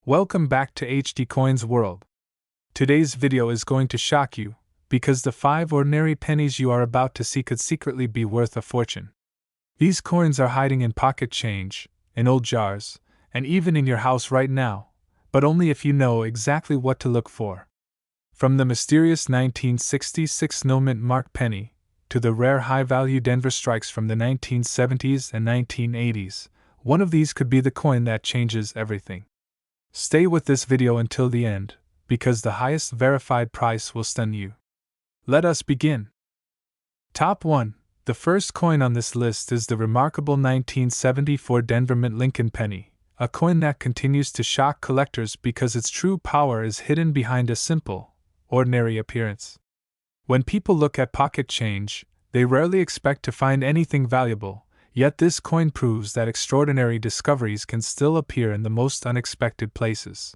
Welcome back to HD Coins World. Today's video is going to shock you, because the 5 ordinary pennies you are about to see could secretly be worth a fortune. These coins are hiding in pocket change, in old jars, and even in your house right now, but only if you know exactly what to look for. From the mysterious 1966 no-mint mark penny, to the rare high-value Denver strikes from the 1970s and 1980s, one of these could be the coin that changes everything. Stay with this video until the end, because the highest verified price will stun you. Let us begin. Top 1. The first coin on this list is the remarkable 1974 Denver Mint Lincoln Penny, a coin that continues to shock collectors because its true power is hidden behind a simple, ordinary appearance. When people look at pocket change, they rarely expect to find anything valuable. Yet this coin proves that extraordinary discoveries can still appear in the most unexpected places.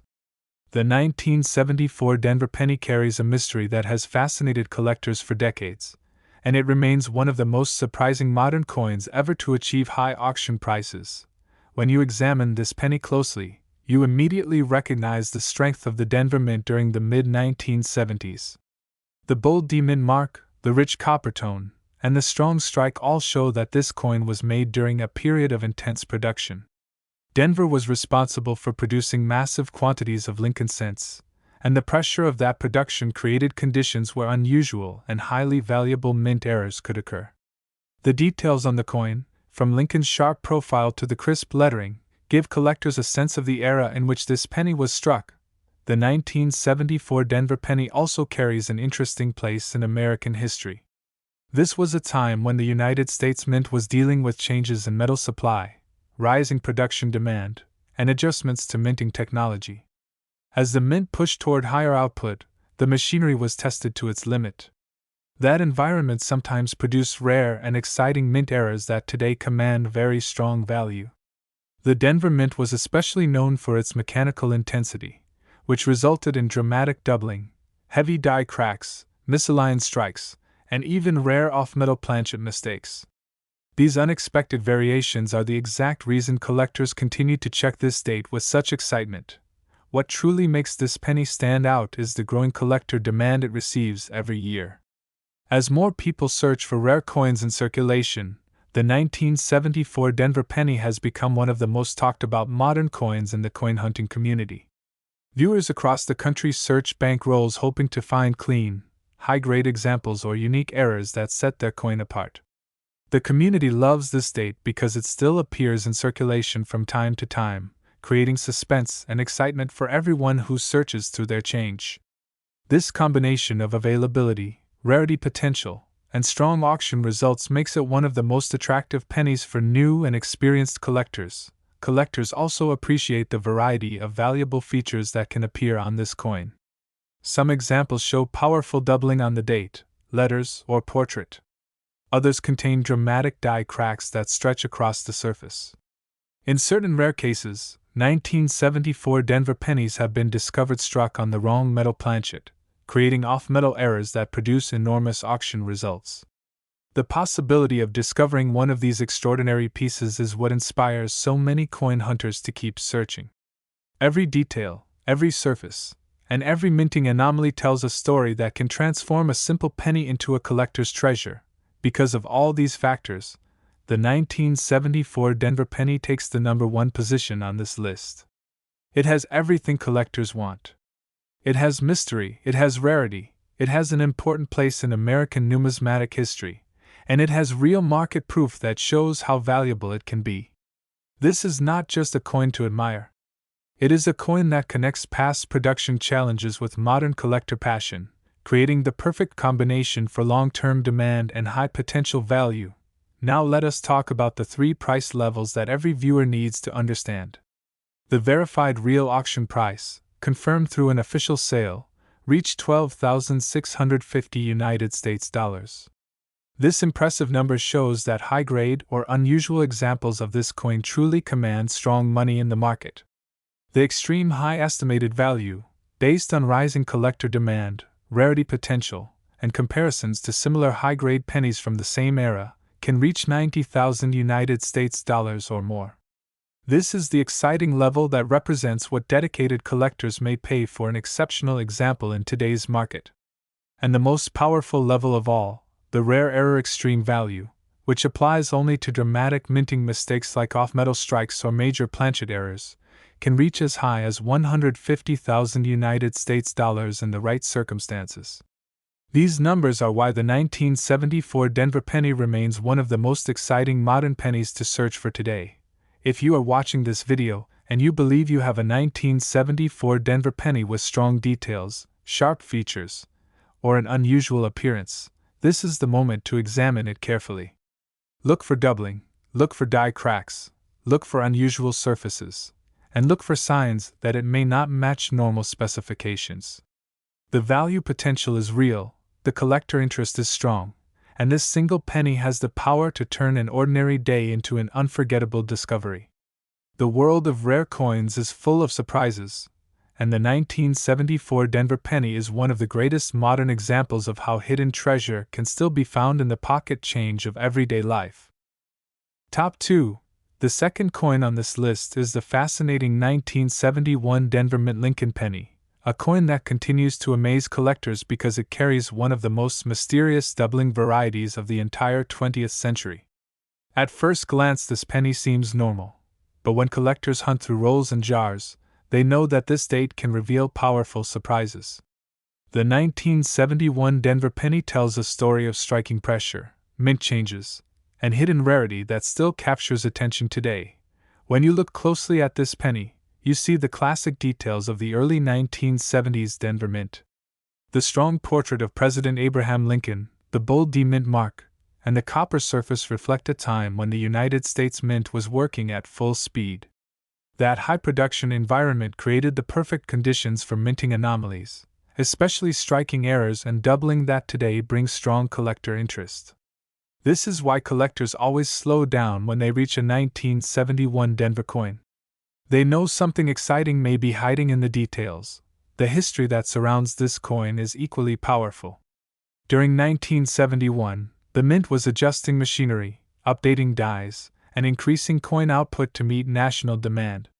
The 1974 Denver penny carries a mystery that has fascinated collectors for decades, and it remains one of the most surprising modern coins ever to achieve high auction prices. When you examine this penny closely, you immediately recognize the strength of the Denver Mint during the mid-1970s. The bold D-Mint mark, the rich copper tone, and the strong strike all show that this coin was made during a period of intense production. Denver was responsible for producing massive quantities of Lincoln cents, and the pressure of that production created conditions where unusual and highly valuable mint errors could occur. The details on the coin, from Lincoln's sharp profile to the crisp lettering, give collectors a sense of the era in which this penny was struck. The 1974 Denver penny also carries an interesting place in American history. This was a time when the United States Mint was dealing with changes in metal supply, rising production demand, and adjustments to minting technology. As the Mint pushed toward higher output, the machinery was tested to its limit. That environment sometimes produced rare and exciting mint errors that today command very strong value. The Denver Mint was especially known for its mechanical intensity, which resulted in dramatic doubling, heavy die cracks, misaligned strikes, and even rare off-metal planchet mistakes. These unexpected variations are the exact reason collectors continue to check this date with such excitement. What truly makes this penny stand out is the growing collector demand it receives every year. As more people search for rare coins in circulation, the 1974 Denver penny has become one of the most talked about modern coins in the coin hunting community. Viewers across the country search bank rolls hoping to find clean, high-grade examples or unique errors that set their coin apart. The community loves this date because it still appears in circulation from time to time, creating suspense and excitement for everyone who searches through their change. This combination of availability, rarity potential, and strong auction results makes it one of the most attractive pennies for new and experienced collectors. Collectors also appreciate the variety of valuable features that can appear on this coin. Some examples show powerful doubling on the date, letters, or portrait. Others contain dramatic die cracks that stretch across the surface. In certain rare cases, 1974 Denver pennies have been discovered struck on the wrong metal planchet, creating off-metal errors that produce enormous auction results. The possibility of discovering one of these extraordinary pieces is what inspires so many coin hunters to keep searching. Every detail, every surface, and every minting anomaly tells a story that can transform a simple penny into a collector's treasure. Because of all these factors, the 1974 Denver penny takes the number 1 position on this list. It has everything collectors want. It has mystery, it has rarity, it has an important place in American numismatic history, and it has real market proof that shows how valuable it can be. This is not just a coin to admire. It is a coin that connects past production challenges with modern collector passion, creating the perfect combination for long-term demand and high-potential value. Now let us talk about the 3 price levels that every viewer needs to understand. The verified real auction price, confirmed through an official sale, reached $12,650 United States dollars. This impressive number shows that high-grade or unusual examples of this coin truly command strong money in the market. The extreme high estimated value, based on rising collector demand, rarity potential, and comparisons to similar high-grade pennies from the same era, can reach $90,000 United States dollars or more. This is the exciting level that represents what dedicated collectors may pay for an exceptional example in today's market. And the most powerful level of all, the rare error extreme value, which applies only to dramatic minting mistakes like off-metal strikes or major planchet errors, can reach as high as 150,000 United States dollars in the right circumstances. These numbers are why the 1974 Denver penny remains one of the most exciting modern pennies to search for today. If you are watching this video and you believe you have a 1974 Denver penny with strong details, sharp features, or an unusual appearance, this is the moment to examine it carefully. Look for doubling, look for die cracks, look for unusual surfaces, and look for signs that it may not match normal specifications. The value potential is real, the collector interest is strong, and this single penny has the power to turn an ordinary day into an unforgettable discovery. The world of rare coins is full of surprises, and the 1974 Denver penny is one of the greatest modern examples of how hidden treasure can still be found in the pocket change of everyday life. Top 2. The second coin on this list is the fascinating 1971 Denver Mint Lincoln penny, a coin that continues to amaze collectors because it carries one of the most mysterious doubling varieties of the entire 20th century. At first glance, this penny seems normal, but when collectors hunt through rolls and jars, they know that this date can reveal powerful surprises. The 1971 Denver penny tells a story of striking pressure, mint changes, and hidden rarity that still captures attention today. When you look closely at this penny, you see the classic details of the early 1970s Denver Mint. The strong portrait of President Abraham Lincoln, the bold D Mint mark, and the copper surface reflect a time when the United States Mint was working at full speed. That high-production environment created the perfect conditions for minting anomalies, especially striking errors and doubling that today brings strong collector interest. This is why collectors always slow down when they reach a 1971 Denver coin. They know something exciting may be hiding in the details. The history that surrounds this coin is equally powerful. During 1971, the Mint was adjusting machinery, updating dies, and increasing coin output to meet national demand.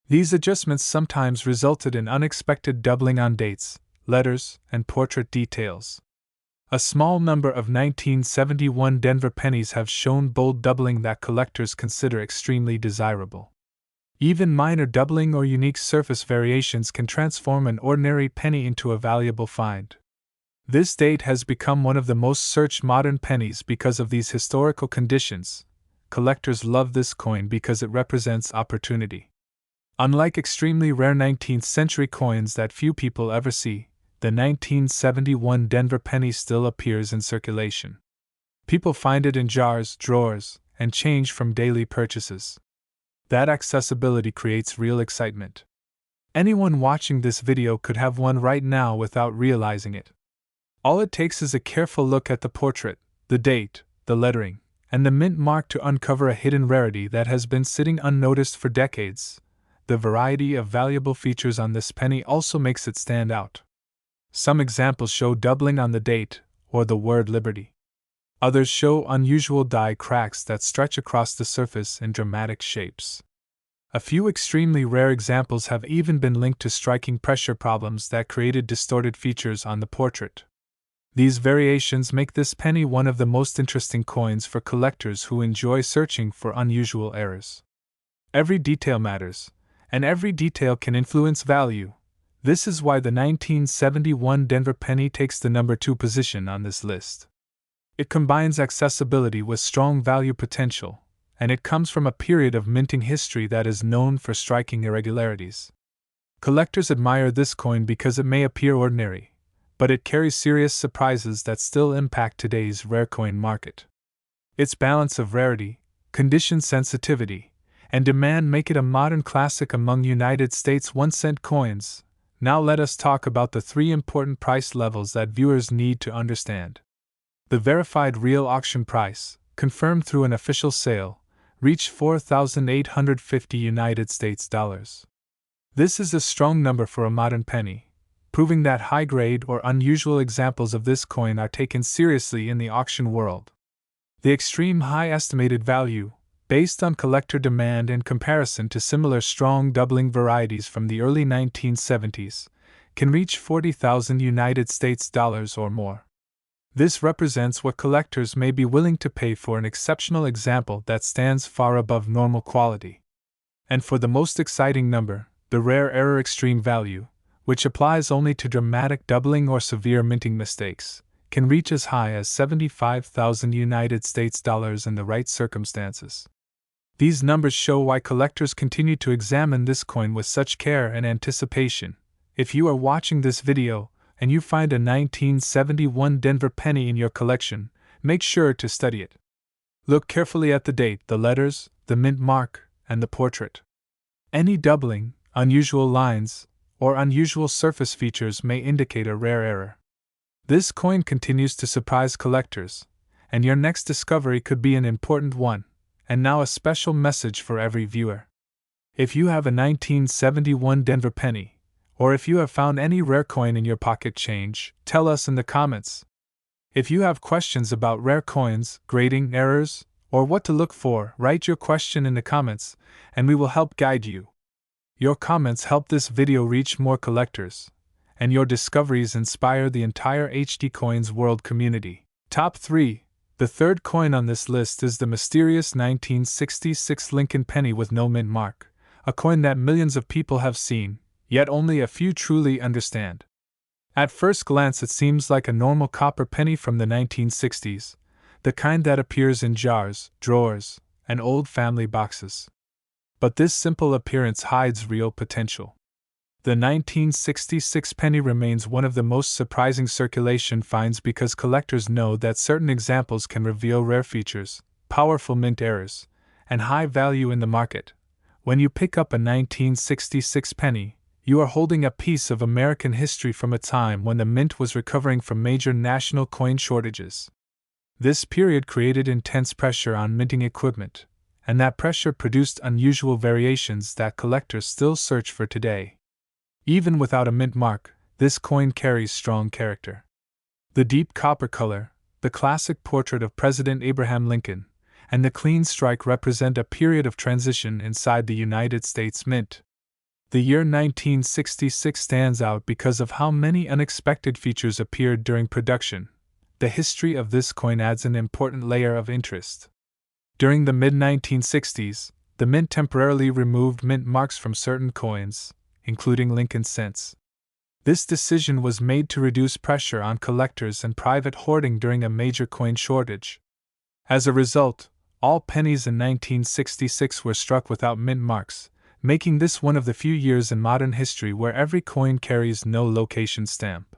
These adjustments sometimes resulted in unexpected doubling on dates, letters, and portrait details. A small number of 1971 Denver pennies have shown bold doubling that collectors consider extremely desirable. Even minor doubling or unique surface variations can transform an ordinary penny into a valuable find. This date has become one of the most searched modern pennies because of these historical conditions. Collectors love this coin because it represents opportunity. Unlike extremely rare 19th century coins that few people ever see, the 1971 Denver penny still appears in circulation. People find it in jars, drawers, and change from daily purchases. That accessibility creates real excitement. Anyone watching this video could have one right now without realizing it. All it takes is a careful look at the portrait, the date, the lettering, and the mint mark to uncover a hidden rarity that has been sitting unnoticed for decades. The variety of valuable features on this penny also makes it stand out. Some examples show doubling on the date, or the word Liberty. Others show unusual die cracks that stretch across the surface in dramatic shapes. A few extremely rare examples have even been linked to striking pressure problems that created distorted features on the portrait. These variations make this penny one of the most interesting coins for collectors who enjoy searching for unusual errors. Every detail matters, and every detail can influence value. This is why the 1971 Denver penny takes the number 2 position on this list. It combines accessibility with strong value potential, and it comes from a period of minting history that is known for striking irregularities. Collectors admire this coin because it may appear ordinary, but it carries serious surprises that still impact today's rare coin market. Its balance of rarity, condition sensitivity, and demand make it a modern classic among United States 1-cent coins. Now let us talk about the 3 important price levels that viewers need to understand. The verified real auction price, confirmed through an official sale, reached $4,850 United States dollars. This is a strong number for a modern penny, proving that high-grade or unusual examples of this coin are taken seriously in the auction world. The extreme high estimated value, based on collector demand in comparison to similar strong doubling varieties from the early 1970s, can reach 40,000 United States dollars or more. This represents what collectors may be willing to pay for an exceptional example that stands far above normal quality. And for the most exciting number, the rare error extreme value, which applies only to dramatic doubling or severe minting mistakes, can reach as high as 75,000 United States dollars in the right circumstances. These numbers show why collectors continue to examine this coin with such care and anticipation. If you are watching this video and you find a 1971 Denver penny in your collection, make sure to study it. Look carefully at the date, the letters, the mint mark, and the portrait. Any doubling, unusual lines, or unusual surface features may indicate a rare error. This coin continues to surprise collectors, and your next discovery could be an important one. And now a special message for every viewer. If you have a 1971 Denver penny, or if you have found any rare coin in your pocket change, tell us in the comments. If you have questions about rare coins, grading errors, or what to look for, write your question in the comments, and we will help guide you. Your comments help this video reach more collectors, and your discoveries inspire the entire HD Coins world community. Top 3. The third coin on this list is the mysterious 1966 Lincoln penny with no mint mark, a coin that millions of people have seen, yet only a few truly understand. At first glance, it seems like a normal copper penny from the 1960s, the kind that appears in jars, drawers, and old family boxes. But this simple appearance hides real potential. The 1966 penny remains one of the most surprising circulation finds because collectors know that certain examples can reveal rare features, powerful mint errors, and high value in the market. When you pick up a 1966 penny, you are holding a piece of American history from a time when the mint was recovering from major national coin shortages. This period created intense pressure on minting equipment, and that pressure produced unusual variations that collectors still search for today. Even without a mint mark, this coin carries strong character. The deep copper color, the classic portrait of President Abraham Lincoln, and the clean strike represent a period of transition inside the United States Mint. The year 1966 stands out because of how many unexpected features appeared during production. The history of this coin adds an important layer of interest. During the mid-1960s, the Mint temporarily removed mint marks from certain coins, including Lincoln cents. This decision was made to reduce pressure on collectors and private hoarding during a major coin shortage. As a result, all pennies in 1966 were struck without mint marks, making this one of the few years in modern history where every coin carries no location stamp.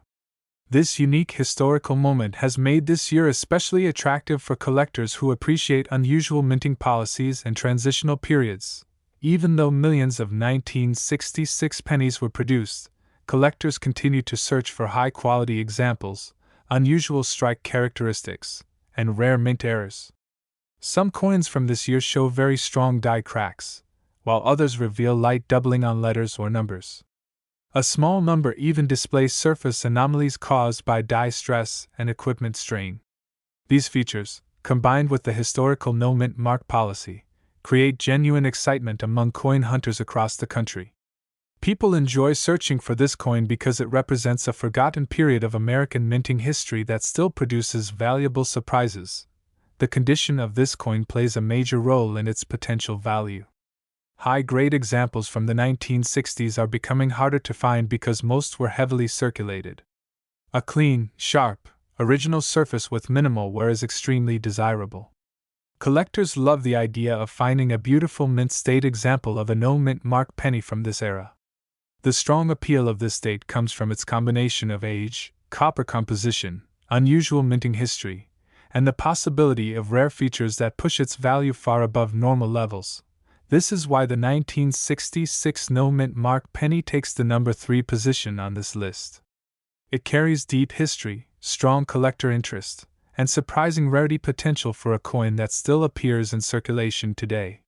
This unique historical moment has made this year especially attractive for collectors who appreciate unusual minting policies and transitional periods. Even though millions of 1966 pennies were produced, collectors continue to search for high-quality examples, unusual strike characteristics, and rare mint errors. Some coins from this year show very strong die cracks, while others reveal light doubling on letters or numbers. A small number even display surface anomalies caused by die stress and equipment strain. These features, combined with the historical no mint mark policy, create genuine excitement among coin hunters across the country. People enjoy searching for this coin because it represents a forgotten period of American minting history that still produces valuable surprises. The condition of this coin plays a major role in its potential value. High-grade examples from the 1960s are becoming harder to find because most were heavily circulated. A clean, sharp, original surface with minimal wear is extremely desirable. Collectors love the idea of finding a beautiful mint-state example of a no-mint mark penny from this era. The strong appeal of this date comes from its combination of age, copper composition, unusual minting history, and the possibility of rare features that push its value far above normal levels. This is why the 1966 no-mint mark penny takes the number 3 position on this list. It carries deep history, strong collector interest, and surprising rarity potential for a coin that still appears in circulation today.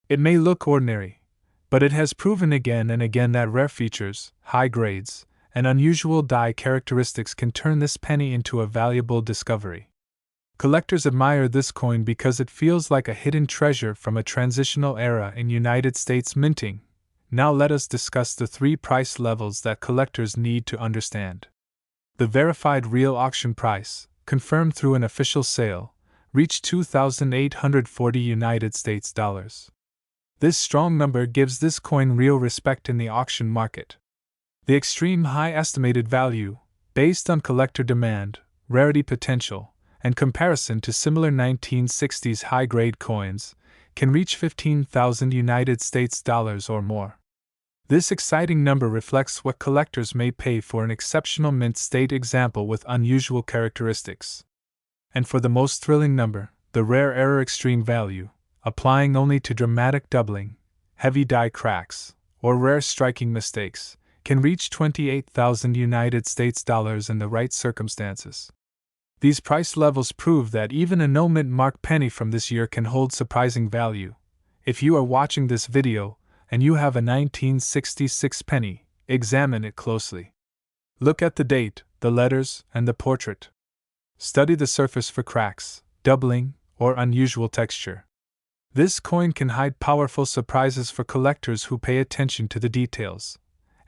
It may look ordinary, but it has proven again and again that rare features, high grades, and unusual die characteristics can turn this penny into a valuable discovery. Collectors admire this coin because it feels like a hidden treasure from a transitional era in United States minting. Now let us discuss the 3 price levels that collectors need to understand. The verified real auction price, confirmed through an official sale, reached $2,840 US. This strong number gives this coin real respect in the auction market. The extreme high estimated value, based on collector demand, rarity potential, and comparison to similar 1960s high-grade coins, can reach $15,000 or more. This exciting number reflects what collectors may pay for an exceptional mint state example with unusual characteristics. And for the most thrilling number, the rare error extreme value, applying only to dramatic doubling, heavy die cracks, or rare striking mistakes, can reach $28,000 in the right circumstances. These price levels prove that even a no-mint mark penny from this year can hold surprising value. If you are watching this video and you have a 1966 penny, examine it closely. Look at the date, the letters, and the portrait. Study the surface for cracks, doubling, or unusual texture. This coin can hide powerful surprises for collectors who pay attention to the details.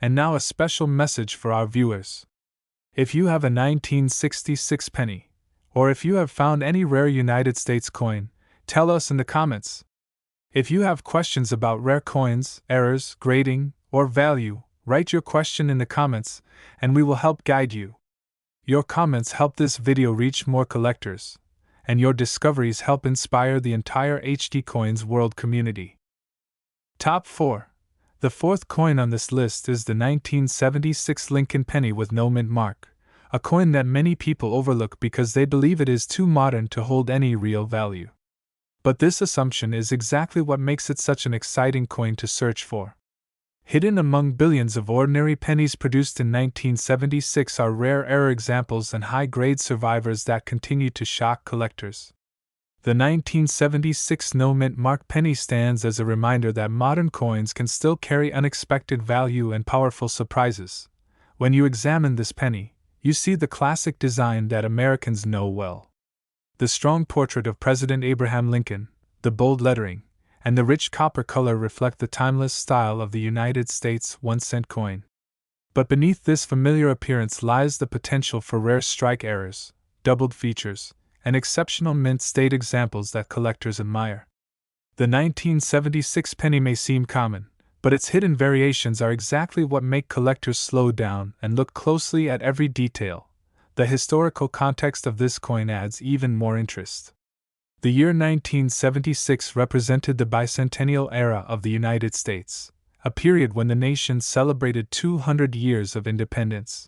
And now a special message for our viewers. If you have a 1966 penny, or if you have found any rare United States coin, tell us in the comments. If you have questions about rare coins, errors, grading, or value, write your question in the comments, and we will help guide you. Your comments help this video reach more collectors, and your discoveries help inspire the entire HD Coins world community. Top 4. The 4th coin on this list is the 1976 Lincoln Penny with no mint mark, a coin that many people overlook because they believe it is too modern to hold any real value. But this assumption is exactly what makes it such an exciting coin to search for. Hidden among billions of ordinary pennies produced in 1976 are rare error examples and high-grade survivors that continue to shock collectors. The 1976 no-mint mark penny stands as a reminder that modern coins can still carry unexpected value and powerful surprises. When you examine this penny, you see the classic design that Americans know well. The strong portrait of President Abraham Lincoln, the bold lettering, and the rich copper color reflect the timeless style of the United States 1-cent coin. But beneath this familiar appearance lies the potential for rare strike errors, doubled features, and exceptional mint state examples that collectors admire. The 1976 penny may seem common, but its hidden variations are exactly what make collectors slow down and look closely at every detail. The historical context of this coin adds even more interest. The year 1976 represented the bicentennial era of the United States, a period when the nation celebrated 200 years of independence.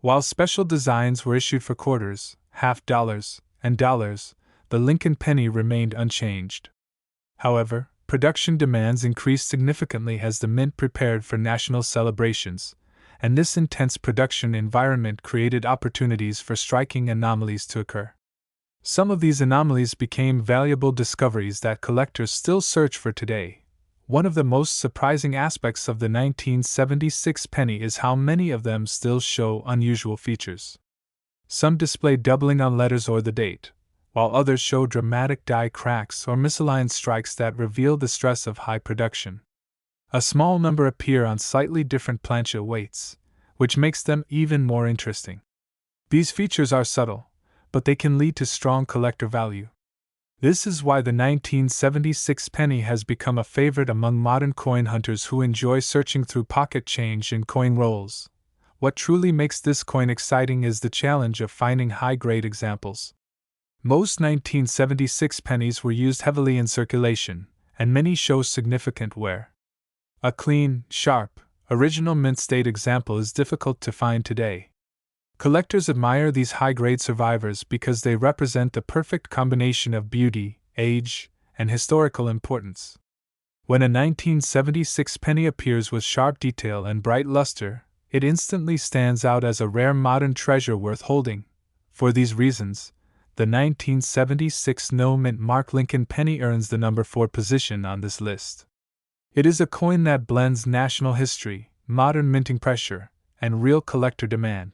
While special designs were issued for quarters, half dollars, and dollars, the Lincoln penny remained unchanged. However, production demands increased significantly as the mint prepared for national celebrations, and this intense production environment created opportunities for striking anomalies to occur. Some of these anomalies became valuable discoveries that collectors still search for today. One of the most surprising aspects of the 1976 penny is how many of them still show unusual features. Some display doubling on letters or the date, while others show dramatic die cracks or misaligned strikes that reveal the stress of high production. A small number appear on slightly different plancha weights, which makes them even more interesting. These features are subtle, but they can lead to strong collector value. This is why the 1976 penny has become a favorite among modern coin hunters who enjoy searching through pocket change and coin rolls. What truly makes this coin exciting is the challenge of finding high-grade examples. Most 1976 pennies were used heavily in circulation, and many show significant wear. A clean, sharp, original mint state example is difficult to find today. Collectors admire these high-grade survivors because they represent the perfect combination of beauty, age, and historical importance. When a 1976 penny appears with sharp detail and bright luster, it instantly stands out as a rare modern treasure worth holding. For these reasons, the 1976 no-mint mark Lincoln penny earns the number 4 position on this list. It is a coin that blends national history, modern minting pressure, and real collector demand.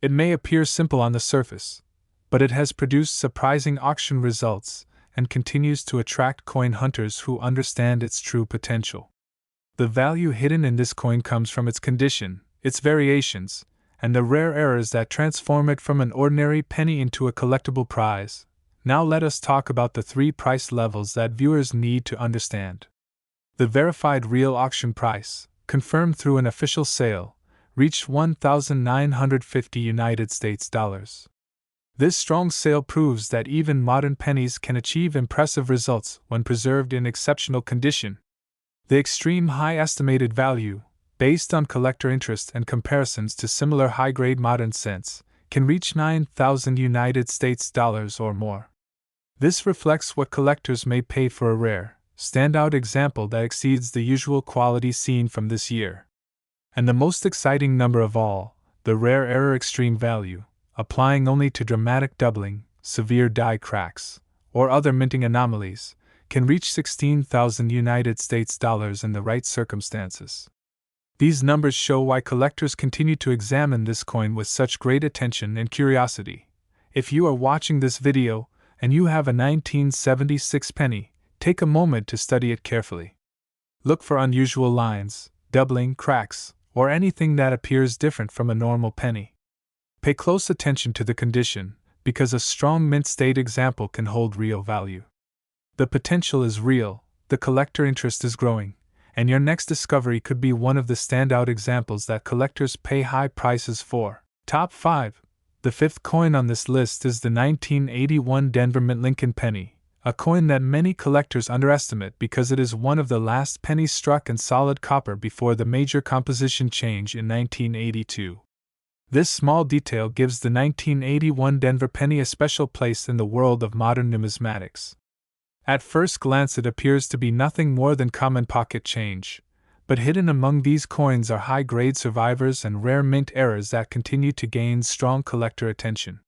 It may appear simple on the surface, but it has produced surprising auction results and continues to attract coin hunters who understand its true potential. The value hidden in this coin comes from its condition, its variations, and the rare errors that transform it from an ordinary penny into a collectible prize. Now let us talk about the 3 price levels that viewers need to understand. The verified real auction price, confirmed through an official sale, reached $1,950 US. This strong sale proves that even modern pennies can achieve impressive results when preserved in exceptional condition. The extreme high estimated value, based on collector interest and comparisons to similar high-grade modern cents, can reach $9,000 or more. This reflects what collectors may pay for a rare, standout example that exceeds the usual quality seen from this year. And the most exciting number of all, the rare error extreme value, applying only to dramatic doubling, severe die cracks, or other minting anomalies, can reach $16,000 in the right circumstances. These numbers show why collectors continue to examine this coin with such great attention and curiosity. If you are watching this video and you have a 1976 penny, take a moment to study it carefully. Look for unusual lines, doubling, cracks, or anything that appears different from a normal penny. Pay close attention to the condition, because a strong mint state example can hold real value. The potential is real, the collector interest is growing, and your next discovery could be one of the standout examples that collectors pay high prices for. Top 5. The 5th coin on this list is the 1981 Denver Mint Lincoln Penny, a coin that many collectors underestimate because it is one of the last pennies struck in solid copper before the major composition change in 1982. This small detail gives the 1981 Denver penny a special place in the world of modern numismatics. At first glance, it appears to be nothing more than common pocket change, but hidden among these coins are high-grade survivors and rare mint errors that continue to gain strong collector attention.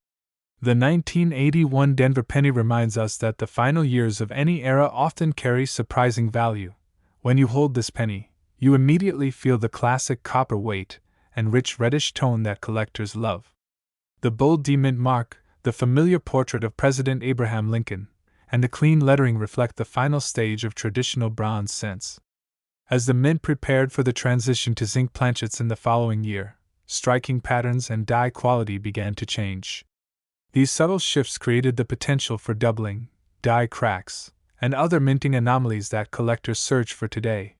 The 1981 Denver penny reminds us that the final years of any era often carry surprising value. When you hold this penny, you immediately feel the classic copper weight and rich reddish tone that collectors love. The bold demint mark, the familiar portrait of President Abraham Lincoln, and the clean lettering reflect the final stage of traditional bronze cents. As the mint prepared for the transition to zinc planchets in the following year, striking patterns and die quality began to change. These subtle shifts created the potential for doubling, die cracks, and other minting anomalies that collectors search for today.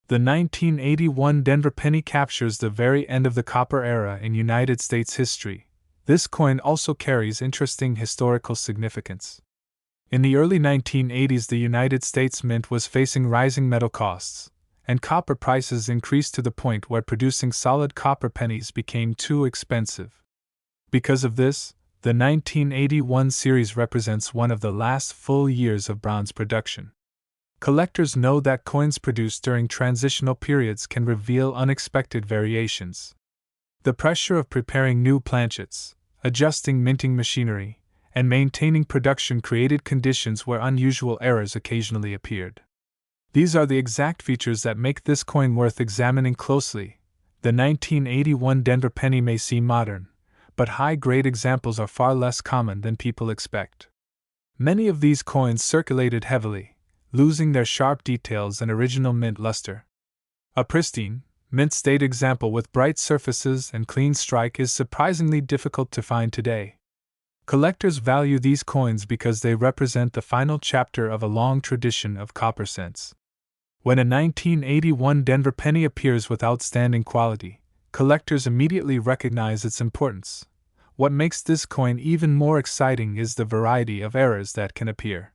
The 1981 Denver penny captures the very end of the copper era in United States history. This coin also carries interesting historical significance. In the early 1980s, the United States Mint was facing rising metal costs, and copper prices increased to the point where producing solid copper pennies became too expensive. Because of this, the 1981 series represents one of the last full years of bronze production. Collectors know that coins produced during transitional periods can reveal unexpected variations. The pressure of preparing new planchets, adjusting minting machinery, and maintaining production created conditions where unusual errors occasionally appeared. These are the exact features that make this coin worth examining closely. The 1981 Denver penny may seem modern, but high-grade examples are far less common than people expect. Many of these coins circulated heavily, losing their sharp details and original mint luster. A pristine, mint state example with bright surfaces and clean strike is surprisingly difficult to find today. Collectors value these coins because they represent the final chapter of a long tradition of copper cents. When a 1981 Denver penny appears with outstanding quality, collectors immediately recognize its importance. What makes this coin even more exciting is the variety of errors that can appear.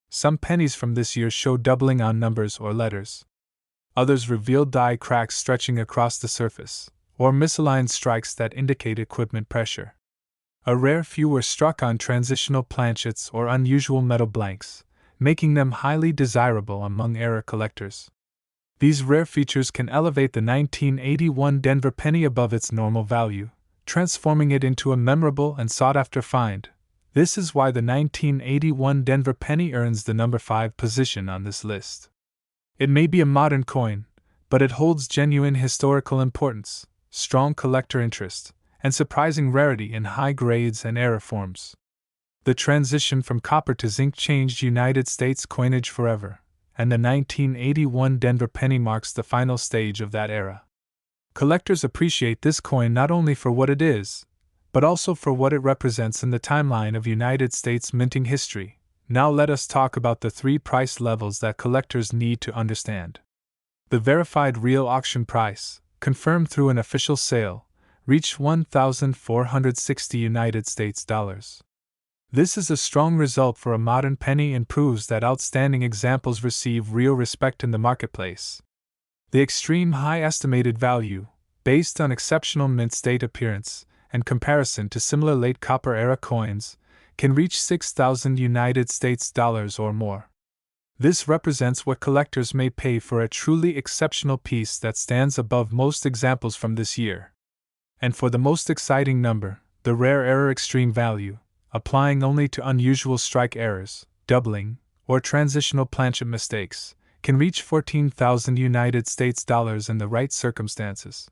Some pennies from this year show doubling on numbers or letters. Others reveal die cracks stretching across the surface, or misaligned strikes that indicate equipment pressure. A rare few were struck on transitional planchets or unusual metal blanks, making them highly desirable among era collectors. These rare features can elevate the 1981 Denver penny above its normal value, transforming it into a memorable and sought-after find. This is why the 1981 Denver penny earns the number 5 position on this list. It may be a modern coin, but it holds genuine historical importance, strong collector interest, and surprising rarity in high grades and error forms. The transition from copper to zinc changed United States coinage forever, and the 1981 Denver penny marks the final stage of that era. Collectors appreciate this coin not only for what it is, but also for what it represents in the timeline of United States minting history. Now let us talk about the three price levels that collectors need to understand. The verified real auction price, confirmed through an official sale, reached $1,460 United States dollars. This is a strong result for a modern penny and proves that outstanding examples receive real respect in the marketplace. The extreme high estimated value, based on exceptional mint state appearance and comparison to similar late copper era coins, can reach 6,000 United States dollars or more. This represents what collectors may pay for a truly exceptional piece that stands above most examples from this year. And for the most exciting number, the rare error extreme value, applying only to unusual strike errors, doubling, or transitional planchet mistakes, can reach 14,000 United States dollars in the right circumstances.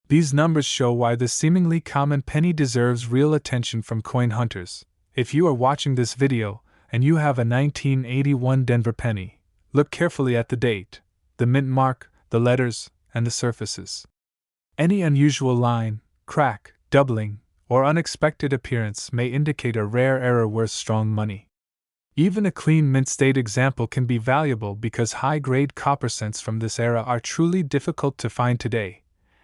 These numbers show why this seemingly common penny deserves real attention from coin hunters. If you are watching this video and you have a 1981 Denver penny, look carefully at the date, the mint mark, the letters, and the surfaces. Any unusual line, crack, doubling, or unexpected appearance may indicate a rare error worth strong money. Even a clean mint state example can be valuable because high-grade copper cents from this era are truly difficult to find today.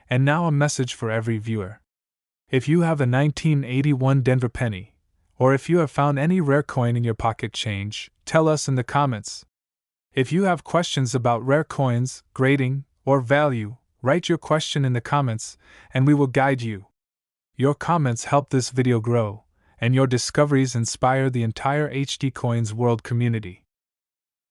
And now a message for every viewer. If you have a 1981 Denver penny, or if you have found any rare coin in your pocket change, tell us in the comments. If you have questions about rare coins, grading, or value, write your question in the comments and we will guide you. Your comments help this video grow, and your discoveries inspire the entire HD Coins world community.